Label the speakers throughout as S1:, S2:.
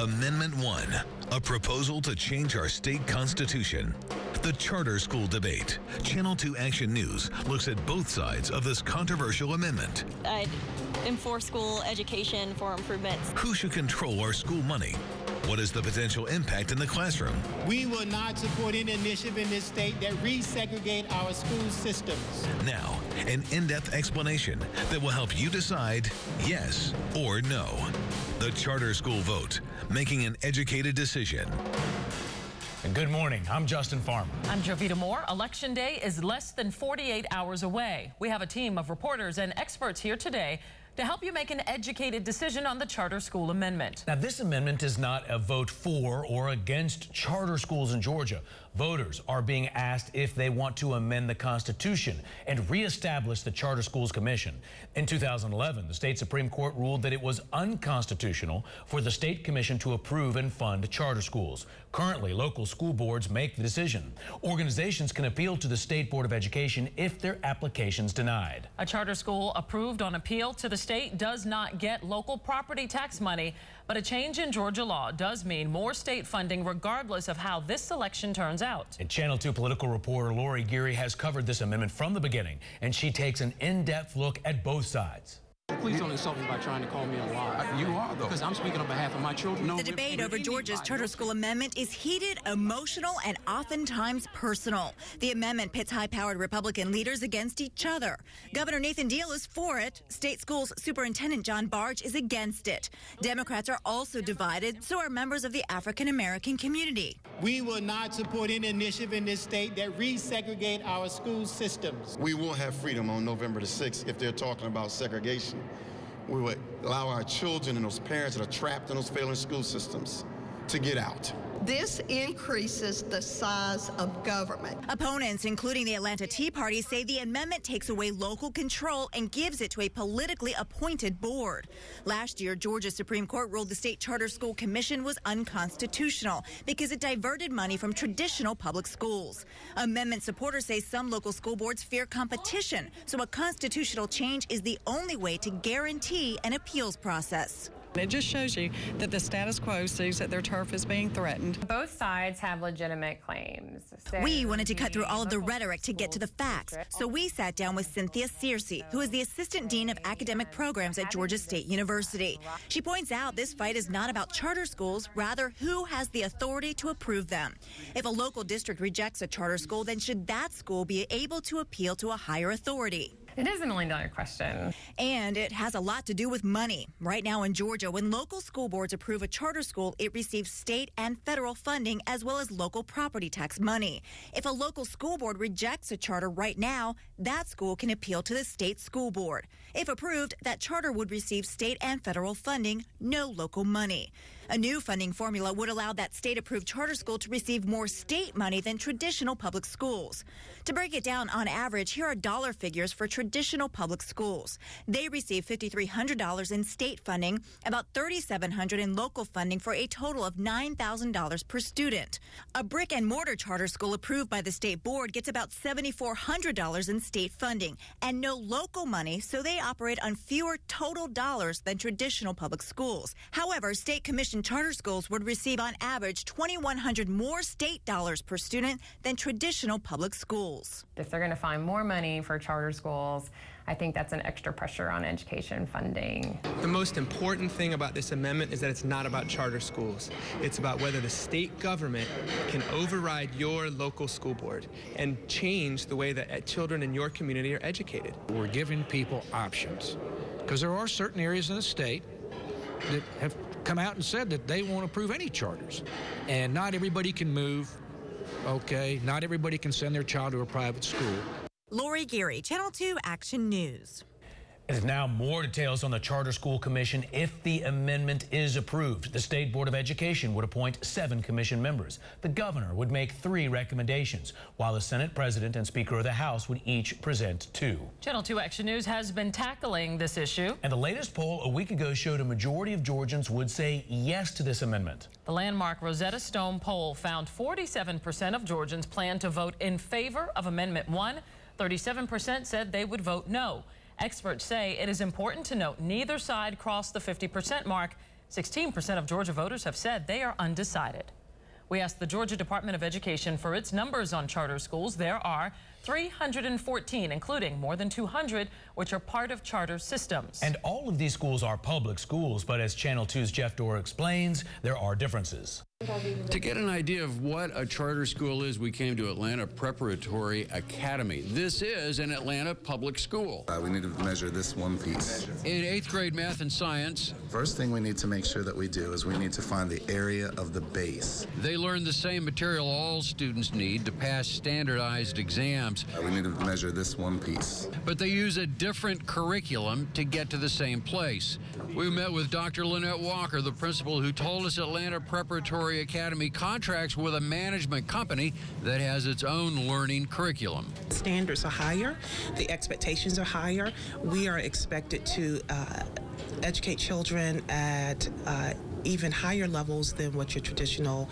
S1: Amendment 1, a proposal to change our state constitution. The charter school debate. Channel 2 Action News looks at both sides of this controversial amendment.
S2: I'd enforce school education for improvements.
S1: Who should control our school money? What is the potential impact in the classroom?
S3: We will not support any initiative in this state that resegregate our school systems.
S1: Now, an in-depth explanation that will help you decide yes or no. The charter school vote, making an educated decision.
S4: And good morning. I'm Justin Farmer.
S5: I'm Jovita Moore. Election Day is less than 48 hours away. We have a team of reporters and experts here today to help you make an educated decision on the charter school amendment.
S4: Now, this amendment is not a vote for or against charter schools in Georgia. Voters are being asked if they want to amend the Constitution and reestablish the Charter Schools Commission. In 2011, the state Supreme Court ruled that it was unconstitutional for the state commission to approve and fund charter schools. Currently, local school boards make the decision. Organizations can appeal to the State Board of Education if their application's denied.
S5: A charter school approved on appeal to the state does not get local property tax money, but a change in Georgia law does mean more state funding regardless of how this election turns out.
S4: And Channel 2 political reporter Lori Geary has covered this amendment from the beginning, and she takes an in-depth look at both sides.
S6: Please don't insult me by trying to call me a liar.
S7: You are, though.
S6: Because I'm speaking on behalf of my children.
S8: The debate over Georgia's charter school amendment is heated, emotional, and oftentimes personal. The amendment pits high-powered Republican leaders against each other. Governor Nathan Deal is for it. State Schools Superintendent John Barge is against it. Democrats are also divided, so are members of the African-American community.
S3: We will not support any initiative in this state that resegregate our school systems.
S7: We will have freedom on November the 6th if they're talking about segregation. We would allow our children and those parents that are trapped in those failing school systems to get out.
S9: This increases the size of government.
S8: Opponents, including the Atlanta Tea Party, say the amendment takes away local control and gives it to a politically appointed board. Last year, Georgia's Supreme Court ruled the State Charter School Commission was unconstitutional because it diverted money from traditional public schools. Amendment supporters say some local school boards fear competition, so a constitutional change is the only way to guarantee an appeals process.
S10: It just shows you that the status quo sees that their turf is being threatened.
S11: Both sides have legitimate claims. So
S8: we wanted to cut through all of the rhetoric to get to the facts, so we sat down with Cynthia Searcy, who is the Assistant Dean of Academic Programs at Georgia State University. She points out this fight is not about charter schools, rather who has the authority to approve them. If a local district rejects a charter school, then should that school be able to appeal to a higher authority?
S11: It is a million-dollar question.
S8: And it has a lot to do with money. Right now in Georgia, when local school boards approve a charter school, it receives state and federal funding as well as local property tax money. If a local school board rejects a charter right now, that school can appeal to the state school board. If approved, that charter would receive state and federal funding, no local money. A new funding formula would allow that state-approved charter school to receive more state money than traditional public schools. To break it down on average, here are dollar figures for traditional public schools. They receive $5,300 in state funding, about $3,700 in local funding for a total of $9,000 per student. A brick-and-mortar charter school approved by the state board gets about $7,400 in state funding and no local money, so they operate on fewer total dollars than traditional public schools. However, state commission charter schools would receive on average $2,100 more state dollars per student than traditional public schools.
S11: If they're going to find more money for charter schools, I think that's an extra pressure on education funding.
S6: The most important thing about this amendment is that it's not about charter schools. It's about whether the state government can override your local school board and change the way that children in your community are educated.
S12: We're giving people options because there are certain areas in the state that have come out and said that they won't approve any charters. And not everybody can move, okay? Not everybody can send their child to a private school.
S8: Lori Geary, Channel 2 Action News.
S4: And now more details on the Charter School Commission if the amendment is approved. The State Board of Education would appoint 7 commission members. The governor would make 3 recommendations, while the Senate President and Speaker of the House would each present 2.
S5: Channel 2 Action News has been tackling this issue.
S4: And the latest poll a week ago showed a majority of Georgians would say yes to this amendment.
S5: The landmark Rosetta Stone poll found 47% of Georgians plan to vote in favor of Amendment 1. 37% said they would vote no. Experts say it is important to note neither side crossed the 50% mark 16% of Georgia voters have said they are undecided. We asked the Georgia Department of Education for its numbers on charter schools. There are 314, including more than 200, which are part of charter systems.
S4: And all of these schools are public schools, but as Channel 2's Jeff Dorr explains, there are differences.
S13: To get an idea of what a charter school is, we came to Atlanta Preparatory Academy. This is an Atlanta public school.
S14: We need to measure this one piece.
S13: In 8th grade math and science,
S14: first thing we need to make sure that we do is we need to find the area of the base.
S13: They learn the same material all students need to pass standardized exams.
S14: We need to measure this one piece.
S13: But they use a different curriculum to get to the same place. We met with Dr. Lynette Walker, the principal, who told us Atlanta Preparatory Academy contracts with a management company that has its own learning curriculum.
S15: Standards are higher, the expectations are higher. We are expected to educate children at even higher levels than what your traditional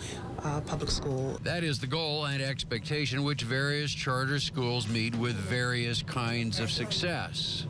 S15: public school.
S13: That is the goal and expectation which various charter schools meet with various kinds of success.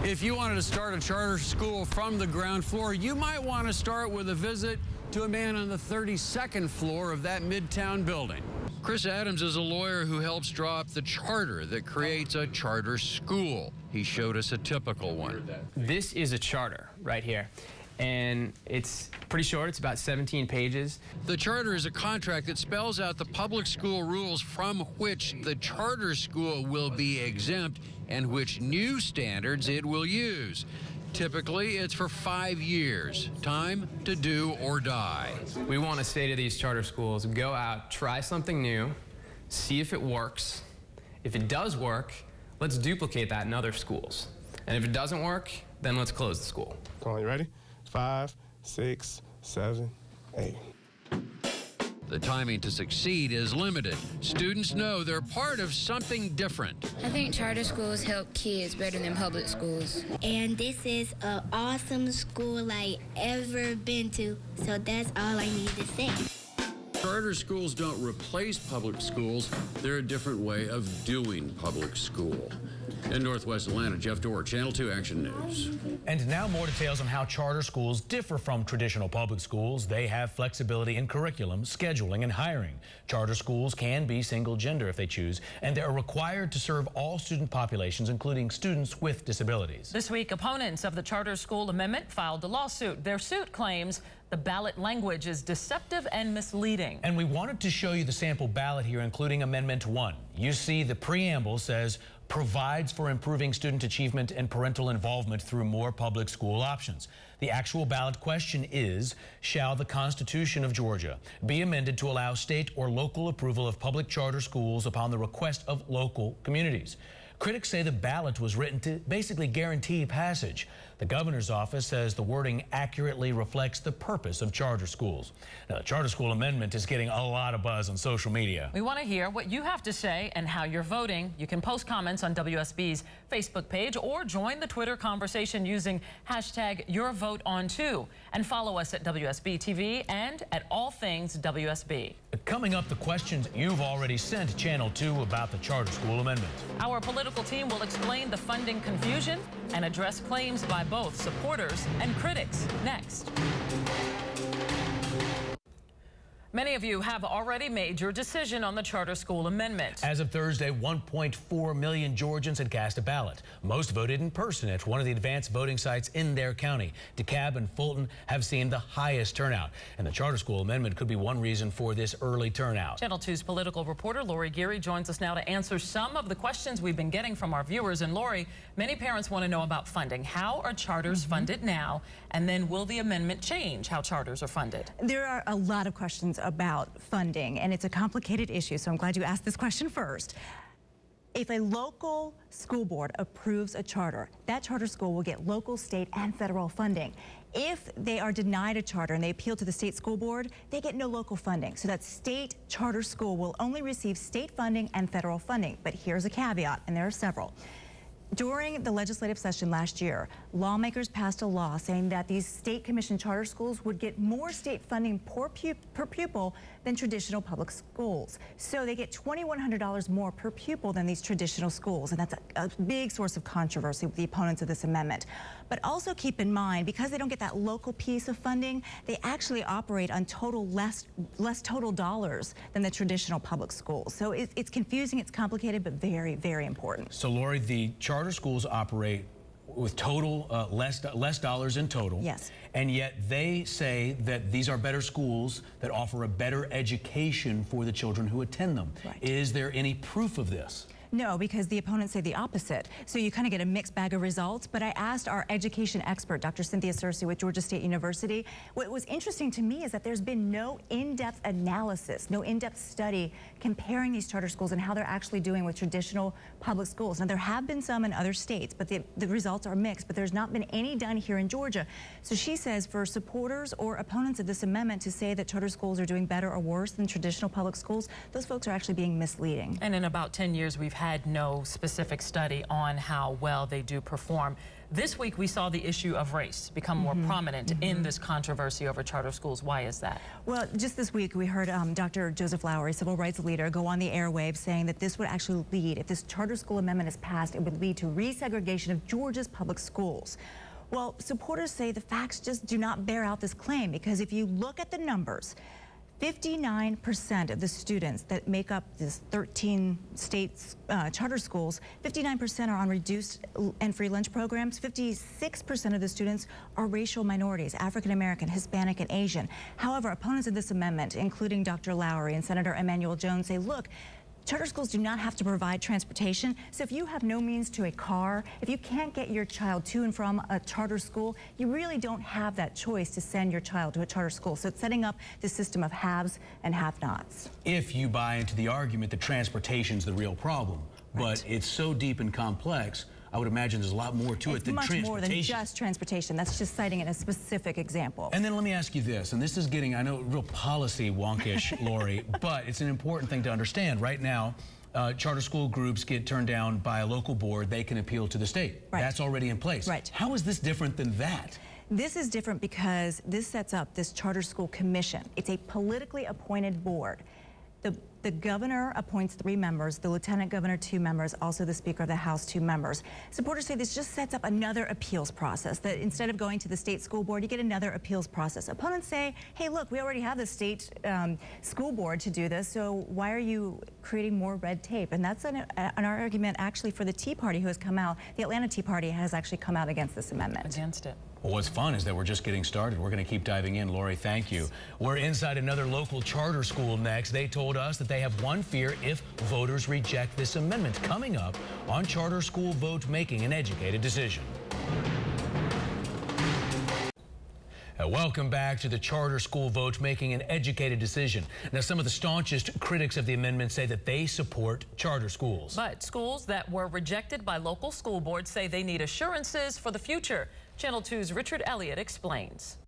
S13: If you wanted to start a charter school from the ground floor, you might want to start with a visit to a man on the 32nd floor of that Midtown building. Chris Adams is a lawyer who helps draw up the charter that creates a charter school. He showed us a typical one.
S16: This is a charter right here, and it's pretty short. It's about 17 pages.
S13: The charter is a contract that spells out the public school rules from which the charter school will be exempt and which new standards it will use. Typically, it's for 5 years. Time to do or die.
S16: We want to say to these charter schools, go out, try something new, see if it works. If it does work, let's duplicate that in other schools. And if it doesn't work, then let's close the school.
S17: Come on, you ready? 5, 6, 7, 8.
S13: The timing to succeed is limited. Students know they're part of something different.
S18: I think charter schools help kids better than public schools.
S19: And this is an awesome school I ever been to, so that's all I need to say.
S13: Charter schools don't replace public schools. They're a different way of doing public school. In Northwest Atlanta, Jeff Dorr, Channel 2 Action News.
S4: And now more details on how charter schools differ from traditional public schools. They have flexibility in curriculum, scheduling, and hiring. Charter schools can be single gender if they choose, and they're required to serve all student populations, including students with disabilities.
S5: This week, opponents of the charter school amendment filed a lawsuit. Their suit claims the ballot language is deceptive and misleading.
S4: And we wanted to show you the sample ballot here, including Amendment 1. You see the preamble says, provides for improving student achievement and parental involvement through more public school options. The actual ballot question is, shall the Constitution of Georgia be amended to allow state or local approval of public charter schools upon the request of local communities? Critics say the ballot was written to basically guarantee passage. The governor's office says the wording accurately reflects the purpose of charter schools. Now, the charter school amendment is getting a lot of buzz on social media.
S5: We want to hear what you have to say and how you're voting. You can post comments on WSB's Facebook page or join the Twitter conversation using hashtag YourVoteOn2 and follow us at WSB-TV and at All Things WSB.
S4: Coming up, the questions you've already sent Channel 2 about the charter school amendment.
S5: Our political team will explain the funding confusion and address claims by both supporters and critics next. Many of you have already made your decision on the charter school amendment.
S4: As of Thursday, 1.4 million Georgians had cast a ballot. Most voted in person at one of the advanced voting sites in their county. DeKalb and Fulton have seen the highest turnout, and the charter school amendment could be one reason for this early turnout.
S5: Channel 2's political reporter Lori Geary joins us now to answer some of the questions we've been getting from our viewers. And Lori, many parents want to know about funding. How are charters funded now? And then will the amendment change how charters are funded?
S20: There are a lot of questions about funding, and it's a complicated issue, so I'm glad you asked this question first. If a local school board approves a charter, that charter school will get local, state, and federal funding. If they are denied a charter and they appeal to the state school board, they get no local funding. So that state charter school will only receive state funding and federal funding. But here's a caveat, and there are several. During the legislative session last year, lawmakers passed a law saying that these state commissioned charter schools would get more state funding per pupil than traditional public schools. So they get $2,100 more per pupil than these traditional schools. And that's a big source of controversy with the opponents of this amendment. But also keep in mind, because they don't get that local piece of funding, they actually operate on less total dollars than the traditional public schools. So it's confusing, it's complicated, but very, very important.
S4: So Lori, the charter schools operate with total less dollars in total.
S20: Yes.
S4: And yet they say that these are better schools that offer a better education for the children who attend them.
S20: Right.
S4: Is there any proof of this?
S20: No, because the opponents say the opposite. So you kind of get a mixed bag of results. But I asked our education expert, Dr. Cynthia Searcy with Georgia State University. What was interesting to me is that there's been no in-depth analysis, no in-depth study comparing these charter schools and how they're actually doing with traditional public schools. Now, there have been some in other states, but the results are mixed. But there's not been any done here in Georgia. So she says for supporters or opponents of this amendment to say that charter schools are doing better or worse than traditional public schools, those folks are actually being misleading.
S5: And in about 10 years, we've had no specific study on how well they do perform. This week, we saw the issue of race become more prominent in this controversy over charter schools. Why is that?
S20: Well, just this week, we heard Dr. Joseph Lowery, civil rights leader, go on the airwaves saying that this would actually lead, if this charter school amendment is passed, it would lead to resegregation of Georgia's public schools. Well, supporters say the facts just do not bear out this claim, because if you look at the numbers, 59% of the students that make up this 13 states charter schools, 59% are on reduced and free lunch programs. 56% of the students are racial minorities, African American, Hispanic, and Asian. However, opponents of this amendment, including Dr. Lowery and Senator Emanuel Jones, say, look, charter schools do not have to provide transportation. So if you have no means to a car, if you can't get your child to and from a charter school, you really don't have that choice to send your child to a charter school. So it's setting up this system of haves and have-nots.
S4: If you buy into the argument that transportation's the real problem, but it's so deep and complex, I would imagine there's a lot more to it than transportation.
S20: It's much more than just transportation. That's just citing it as a specific example.
S4: And then let me ask you this, and this is getting, I know, real policy wonkish, Lori, but it's an important thing to understand. Right now, charter school groups get turned down by a local board. They can appeal to the state. Right. That's already in place.
S20: Right.
S4: How is this different than that?
S20: This is different because this sets up this charter school commission. It's a politically appointed board. The governor appoints 3 members, the lieutenant governor 2 members, also the speaker of the House 2 members. Supporters say this just sets up another appeals process, that instead of going to the state school board, you get another appeals process. Opponents say, hey, look, we already have the state school board to do this, so why are you creating more red tape? And that's an argument actually for the Tea Party who has come out. The Atlanta Tea Party has actually come out against this amendment.
S5: Against it.
S4: Well, what's fun is that we're just getting started. We're going to keep diving in. Lori, thank you. We're inside another local charter school next. They told us that they have one fear if voters reject this amendment. Coming up on Charter School Vote Making an Educated Decision. Welcome back to the Charter School Vote Making an Educated Decision. Now, some of the staunchest critics of the amendment say that they support charter schools.
S5: But schools that were rejected by local school boards say they need assurances for the future. Channel 2's Richard Elliott explains.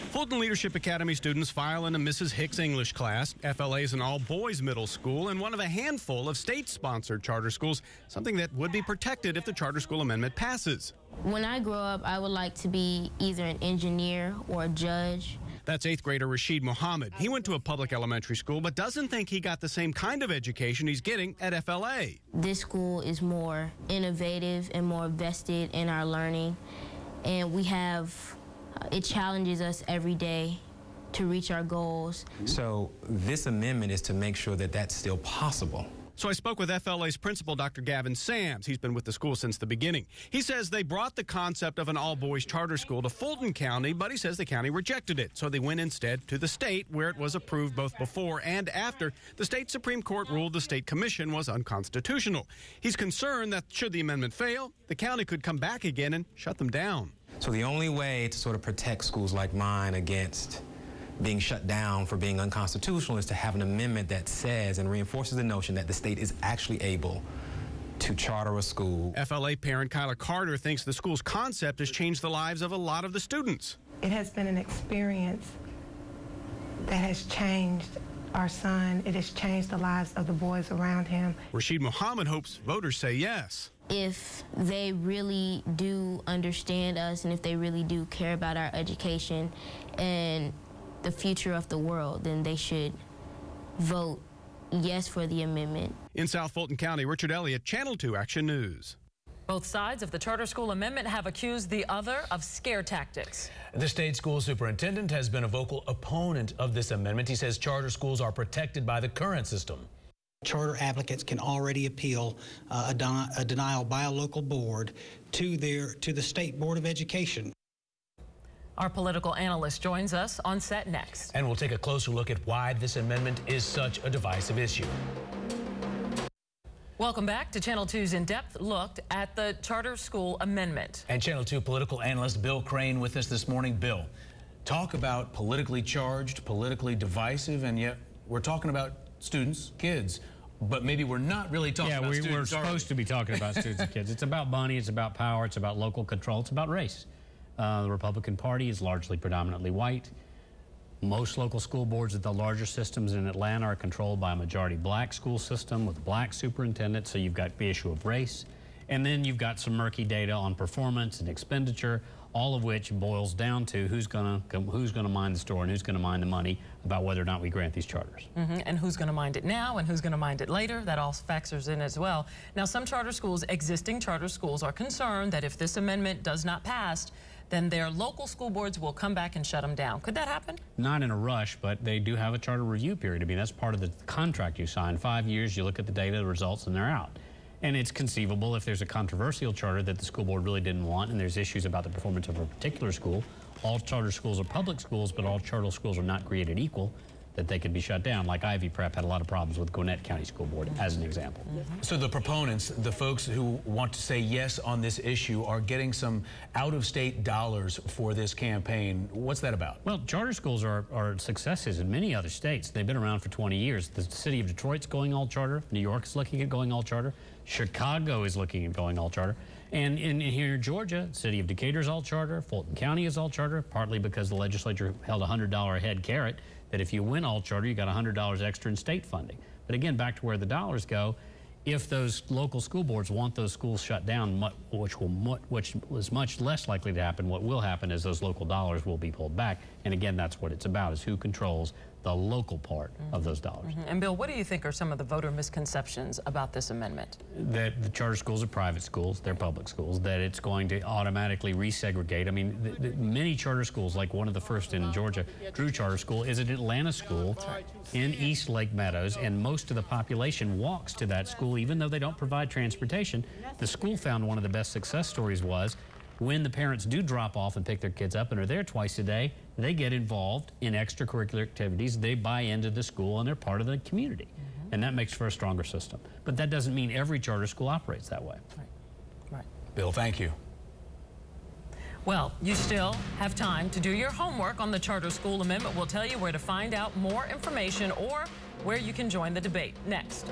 S21: Fulton Leadership Academy students file into Mrs. Hicks' English class. FLA is an all-boys middle school and one of a handful of state-sponsored charter schools, something that would be protected if the charter school amendment passes.
S18: When I grow up, I would like to be either an engineer or a judge.
S21: That's 8th grader Rashid Muhammad. He went to a public elementary school, but doesn't think he got the same kind of education he's getting at FLA.
S18: This school is more innovative and more vested in our learning, and it challenges us every day to reach our goals.
S22: So this amendment is to make sure that that's still possible.
S21: So I spoke with FLA's principal, Dr. Gavin Sams. He's been with the school since the beginning. He says they brought the concept of an all-boys charter school to Fulton County, but he says the county rejected it. So they went instead to the state, where it was approved both before and after the state Supreme Court ruled the state commission was unconstitutional. He's concerned that should the amendment fail, the county could come back again and shut them down.
S22: So the only way to sort of protect schools like mine against being shut down for being unconstitutional is to have an amendment that says and reinforces the notion that the state is actually able to charter a school.
S21: FLA parent Kyla Carter thinks the school's concept has changed the lives of a lot of the students.
S23: It has been an experience that has changed
S1: our son. It has changed the lives of the boys around him.
S21: Rashid Muhammad hopes voters say yes.
S18: If they really do understand us and if they really do care about our education and the future of the world, then they should vote yes for the amendment.
S21: In South Fulton County, Richard Elliott, Channel 2 Action News.
S5: Both sides of the charter school amendment have accused the other of scare tactics.
S4: The state school superintendent has been a vocal opponent of this amendment. He says charter schools are protected by the current system.
S2: Charter applicants can already appeal a denial by a local board to the State Board of Education.
S5: Our political analyst joins us on set next.
S4: And we'll take a closer look at why this amendment is such a divisive issue.
S5: Welcome back to Channel 2's in-depth look at the charter school amendment.
S4: And Channel 2 political analyst Bill Crane with us this morning. Bill, talk about politically charged, politically divisive, and yet we're talking about students, kids. But maybe we're not really talking about students.
S23: Yeah, we're supposed to be talking about students and kids. It's about money, it's about power, it's about local control, it's about race. The Republican Party is largely predominantly white. Most local school boards at the larger systems in Atlanta are controlled by a majority black school system with a black superintendent, so you've got the issue of race. And then you've got some murky data on performance and expenditure, all of which boils down to who's going to mind the store and who's going to mind the money about whether or not we grant these charters.
S5: And who's going to mind it now and who's going to mind it later. That all factors in as well. Now, some charter schools, existing charter schools, are concerned that if this amendment does not pass, then their local school boards will come back and shut them down. Could that happen?
S23: Not in a rush, but they do have a charter review period. I mean, that's part of the contract you sign. 5 years, you look at the data, the results, and they're out. And it's conceivable if there's a controversial charter that the school board really didn't want and there's issues about the performance of a particular school. All charter schools are public schools, but all charter schools are not created equal, that they could be shut down. Like Ivy Prep had a lot of problems with Gwinnett County School Board, as an example.
S4: So the proponents, the folks who want to say yes on this issue, are getting some out-of-state dollars for this campaign. What's that about?
S23: Well, charter schools are successes in many other states. They've been around for 20 years. The city of Detroit's going all charter. New York is looking at going all charter. Chicago is looking at going all charter. And here in Georgia, the city of Decatur's all charter. Fulton County is all charter, partly because the legislature held a $100 a head carrot that if you win all charter, you got $100 extra in state funding. But again, back to where the dollars go, if those local school boards want those schools shut down, which is much less likely to happen, what will happen is those local dollars will be pulled back. And again, that's what it's about, is who controls the local part of those dollars.
S5: And Bill, what do you think are some of the voter misconceptions about this amendment?
S23: That the charter schools are private schools, they're public schools, that it's going to automatically resegregate. I mean, many charter schools, like one of the first in Georgia, Drew Charter School, is an Atlanta school in East Lake Meadows, and most of the population walks to that school, even though they don't provide transportation. The school found one of the best success stories was when the parents do drop off and pick their kids up and are there twice a day, they get involved in extracurricular activities, they buy into the school, and they're part of the community. And that makes for a stronger system. But that doesn't mean every charter school operates that way.
S5: Right.
S4: Bill, thank you.
S5: Well, you still have time to do your homework on the charter school amendment. We'll tell you where to find out more information or where you can join the debate next.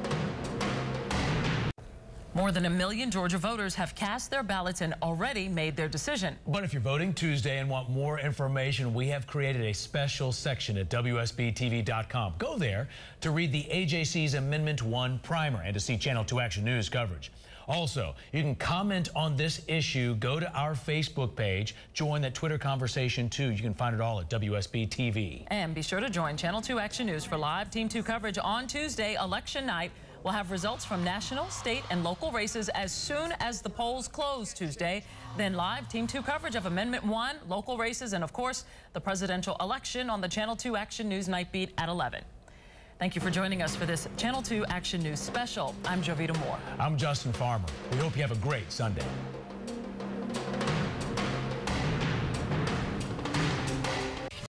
S5: More than 1 million Georgia voters have cast their ballots and already made their decision.
S4: But if you're voting Tuesday and want more information, we have created a special section at WSB-TV.com. Go there to read the AJC's Amendment 1 primer and to see Channel 2 Action News coverage. Also, you can comment on this issue. Go to our Facebook page. Join that Twitter conversation, too. You can find it all at WSB-TV.
S5: And be sure to join Channel 2 Action News for live Team 2 coverage on Tuesday, election night. We'll have results from national, state, and local races as soon as the polls close Tuesday. Then live Team 2 coverage of Amendment 1, local races, and of course, the presidential election on the Channel 2 Action News Night Beat at 11. Thank you for joining us for this Channel 2 Action News special. I'm Jovita Moore.
S4: I'm Justin Farmer. We hope you have a great Sunday.